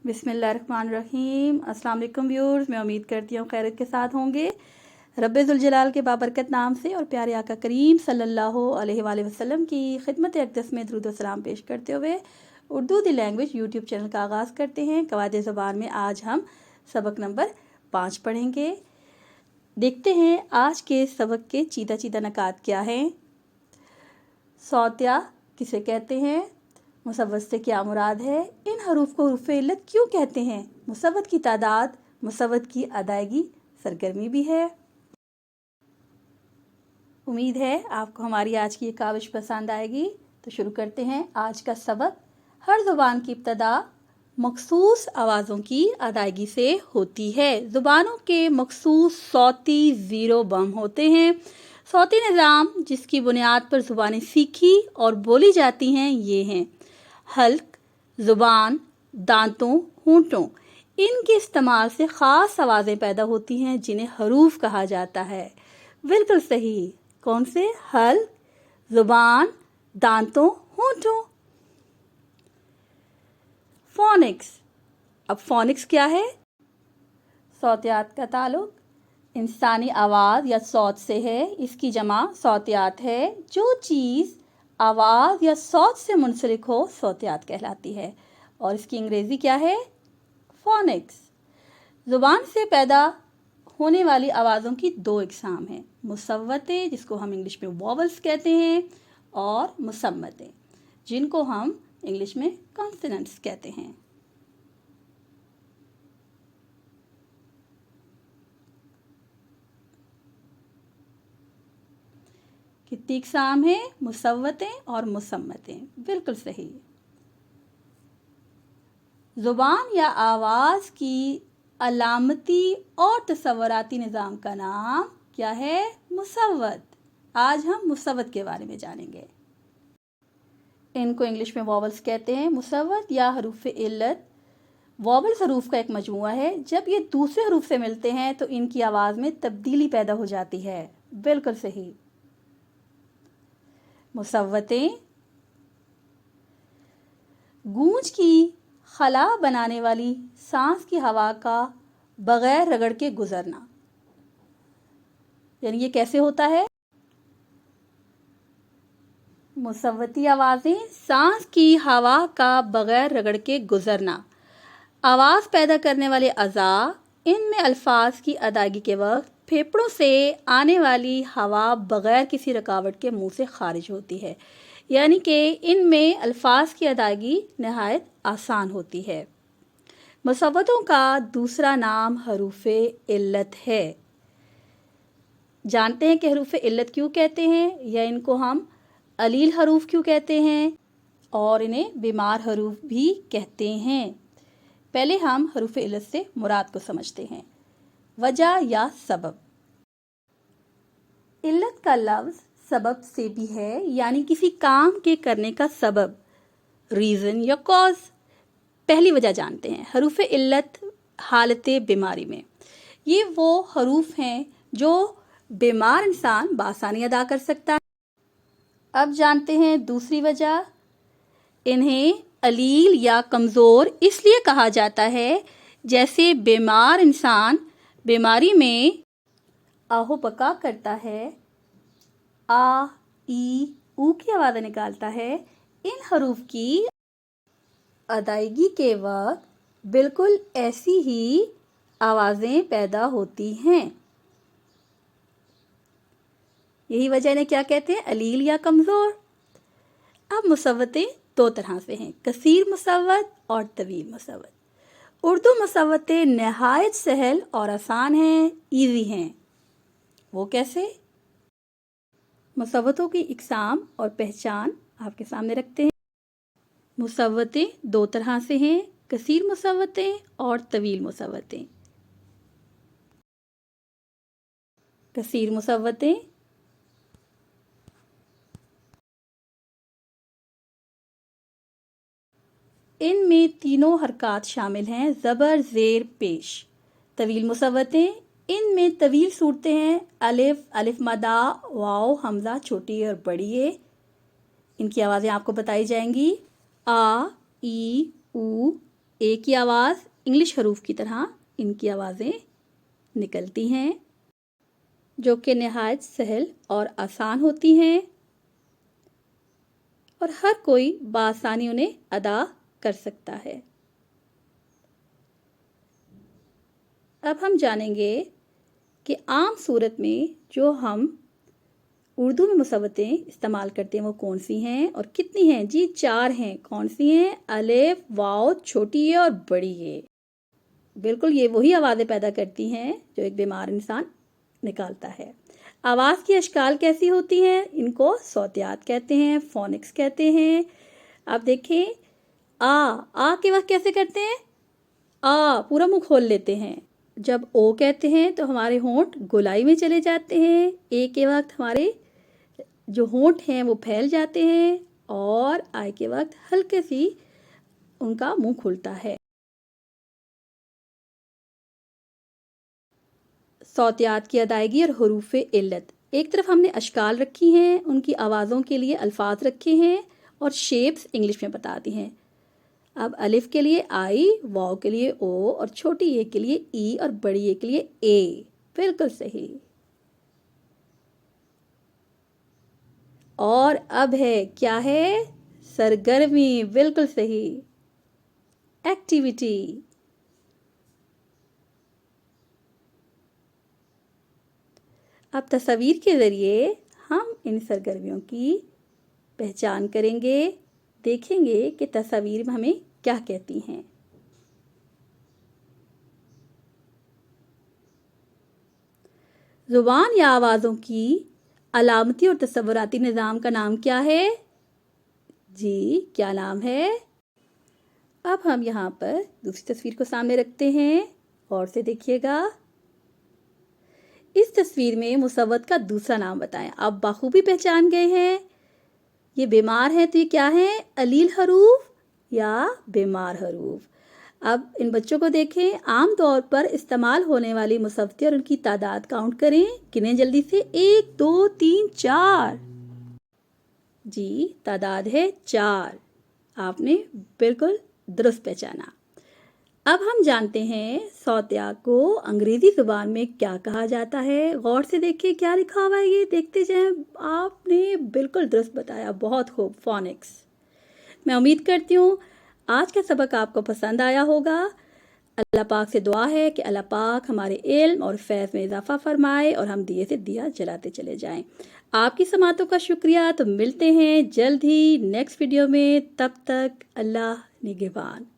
बिस्मिल्लाहिर्रहमानिर्रहीम। अस्सलाम वालेकुम व्यूअर्स, मैं उम्मीद करती हूँ खैरियत के साथ होंगे। रब्बे ज़ुल जलाल के बाबरकत नाम से और प्यारे आका करीम सल्लल्लाहु अलैहि वसल्लम की खिदमत अक़दस में दुरूद व सलाम पेश करते हुए उर्दू दी लैंग्वेज यूट्यूब चैनल का आगाज़ करते हैं। कवायद ज़बान में आज हम सबक नंबर 5 पढ़ेंगे। देखते हैं आज के सबक के चीदा चीदा नकात क्या हैं। सौतिया किसे कहते हैं, मुसव्वत से क्या मुराद है, इन हरूफ को हुरूफ इल्लत क्यों कहते हैं, मुसव्वत की तादाद, मुसव्वत की अदायगी, सरगर्मी भी है। उम्मीद है आपको हमारी आज की ये काविश पसंद आएगी। तो शुरू करते हैं आज का सबक। हर ज़ुबान की इब्तदा मखसूस आवाज़ों की अदायगी से होती है। ज़ुबानों के मखसूस सौती ज़ीरो बम होते हैं। सौती निज़ाम जिसकी बुनियाद पर ज़ुबानें सीखी और बोली जाती हैं ये हैं हल्क, ज़ुबान, दांतों, होंठों। इनके इस्तेमाल से ख़ास आवाज़ें पैदा होती हैं जिन्हें हरूफ कहा जाता है। बिल्कुल सही। कौन से? हल्क, ज़ुबान, दांतों, होंठों। फोनिक्स। अब फोनिक्स क्या है? सौतियात का ताल्लुक इंसानी आवाज़ या सौत से है। इसकी जमा सौतियात है। जो चीज़ आवाज़ या सौत से मुंसलिक हो सौतियात कहलाती है। और इसकी अंग्रेज़ी क्या है? फोनिक्स। ज़ुबान से पैदा होने वाली आवाज़ों की दो इकसाम हैं, मुसव्वतें जिसको हम इंग्लिश में वॉवल्स कहते हैं और मुसम्मतें जिनको हम इंग्लिश में कॉन्सोनेंट्स कहते हैं। कितनी इकसाम है? मुसव्वतें और मुसम्मतें। बिल्कुल सही। ज़ुबान या आवाज़ की अलामती और तसव्वुराती निज़ाम का नाम क्या है? मुसव्वत। आज हम मुसव्वत के बारे में जानेंगे। इनको इंग्लिश में वॉवल्स कहते हैं। मुसव्वत या हरूफ इल्लत वॉवल्स हरूफ का एक मजमुआ है। जब ये दूसरे हरूफ से मिलते हैं तो इनकी आवाज़ में तब्दीली पैदा हो जाती है। बिल्कुल सही। मुसव्वतें गूंज की खला बनाने वाली सांस की हवा का बगैर रगड़ के गुजरना। यानी ये कैसे होता है? मुसव्वती आवाज़ें सांस की हवा का बगैर रगड़ के गुजरना। आवाज़ पैदा करने वाले अज़ा, इनमें अल्फाज की अदायगी के वक्त फेफड़ों से आने वाली हवा बगैर किसी रुकावट के मुंह से खारिज होती है। यानी कि इनमें अल्फाज की अदायगी नहायत आसान होती है। मुसव्वतों का दूसरा नाम हरूफ इल्लत है। जानते हैं कि हरूफ इल्लत क्यों कहते हैं, या इनको हम अलील हरूफ क्यों कहते हैं और इन्हें बीमार हरूफ भी कहते हैं। पहले हम हरूफ इल्लत से मुराद को समझते हैं। वजह या सबब। इल्लत का लफ्ज़ सबब से भी है, यानी किसी काम के करने का सबब, रीज़न या कॉज। पहली वजह जानते हैं। हरूफ इल्लत हालत बीमारी में ये वो हरूफ हैं जो बीमार इंसान बासानी अदा कर सकता है। अब जानते हैं दूसरी वजह। इन्हें अलील या कमज़ोर इसलिए कहा जाता है जैसे बीमार इंसान बीमारी में आहो बका करता है, आ, ई, ऊ की आवाज़ निकालता है। इन हरूफ की अदायगी के वक्त बिल्कुल ऐसी ही आवाज़ें पैदा होती हैं। यही वजह इन्हें क्या कहते हैं? अलील या कमज़ोर। अब मुसव्वतें दो तरह से हैं, कसीर मुसव्वत और तवील मुसव्वत। उर्दू मुसव्वतें नहायत सहल और आसान हैं, ईजी हैं। वो कैसे? मुसव्वतों की इकसाम और पहचान आपके सामने रखते हैं। मुसव्वतें दो तरह से हैं, कसीर मुसव्वतें और तवील मुसव्वतें। कसीर मुसव्वतें इनमें तीनों हरकत शामिल हैं, ज़बर, ज़ेर, पेश। तवील मुसव्वतें इनमें तवील सूरतें हैं, अलिफ, अलिफ मदा, वाव, हमज़ा, छोटी और बड़ी ए। इनकी आवाज़ें आपको बताई जाएंगी। आ, ई, ऊ, اے کی آواز انگلش حروف کی طرح ان کی آوازیں نکلتی ہیں جو کہ نہایت سہل اور آسان ہوتی ہیں اور ہر کوئی بآسانی انہیں ادا کر سکتا ہے۔ اب ہم جانیں گے کہ عام صورت میں جو ہم اردو میں مصوتیں استعمال کرتے ہیں وہ کون سی ہیں اور کتنی ہیں؟ جی 4 ہیں۔ کون سی ہیں؟ الف، واو، چھوٹی اے اور بڑی اے۔ بالکل یہ وہی آوازیں پیدا کرتی ہیں جو ایک بیمار انسان نکالتا ہے۔ آواز کی اشکال کیسی ہوتی ہیں؟ ان کو صوتیات کہتے ہیں، فونکس کہتے ہیں۔ اب دیکھیں آ کے وقت کیسے کرتے ہیں؟ پورا منہ کھول لیتے ہیں۔ جب او کہتے ہیں تو ہمارے ہونٹ گولائی میں چلے جاتے ہیں۔ اے کے وقت ہمارے جو ہونٹ ہیں وہ پھیل جاتے ہیں اور آئی کے وقت ہلکے سی ان کا منہ کھلتا ہے۔ صوتیات کی ادائیگی اور حروف علت۔ ایک طرف ہم نے اشکال رکھی ہیں، ان کی آوازوں کے لیے الفاظ رکھے ہیں اور شیپس انگلش میں بتا دی ہیں۔ اب الف کے لیے آئی، واو کے لیے او اور چھوٹی اے کے لیے ای اور بڑی اے کے لیے اے۔ بالکل صحیح۔ اور اب ہے کیا ہے؟ سرگرمی۔ بالکل صحیح۔ ایکٹیویٹی۔ اب تصاویر کے ذریعے ہم ان سرگرمیوں کی پہچان کریں گے، دیکھیں گے کہ تصاویر میں ہمیں کیا کہتی ہیں۔ زبان یا آوازوں کی علامتی اور تصوراتی نظام کا نام کیا ہے؟ جی کیا نام ہے؟ اب ہم یہاں پر دوسری تصویر کو سامنے رکھتے ہیں، غور سے دیکھیے گا۔ اس تصویر میں مصوت کا دوسرا نام بتائیں۔ آپ بخوبی پہچان گئے ہیں۔ یہ بیمار ہے تو یہ کیا ہے؟ علیل حروف یا بیمار حروف۔ اب ان بچوں کو دیکھیں، عام طور پر استعمال ہونے والی مصوتیں اور ان کی تعداد کاؤنٹ کریں، گنیں جلدی سے۔ 1 2 3 4۔ جی تعداد ہے 4۔ آپ نے بالکل درست پہچانا۔ اب ہم جانتے ہیں صوتیہ کو انگریزی زبان میں کیا کہا جاتا ہے۔ غور سے دیکھیں کیا لکھا ہوا ہے، یہ دیکھتے جائیں۔ آپ نے بالکل درست بتایا، بہت خوب، فونکس۔ میں امید کرتی ہوں آج کا سبق آپ کو پسند آیا ہوگا۔ اللہ پاک سے دعا ہے کہ اللہ پاک ہمارے علم اور فیض میں اضافہ فرمائے اور ہم دیے سے دیا جلاتے چلے جائیں۔ آپ کی سماعتوں کا شکریہ۔ تو ملتے ہیں جلد ہی نیکسٹ ویڈیو میں، تب تک اللہ نگہبان۔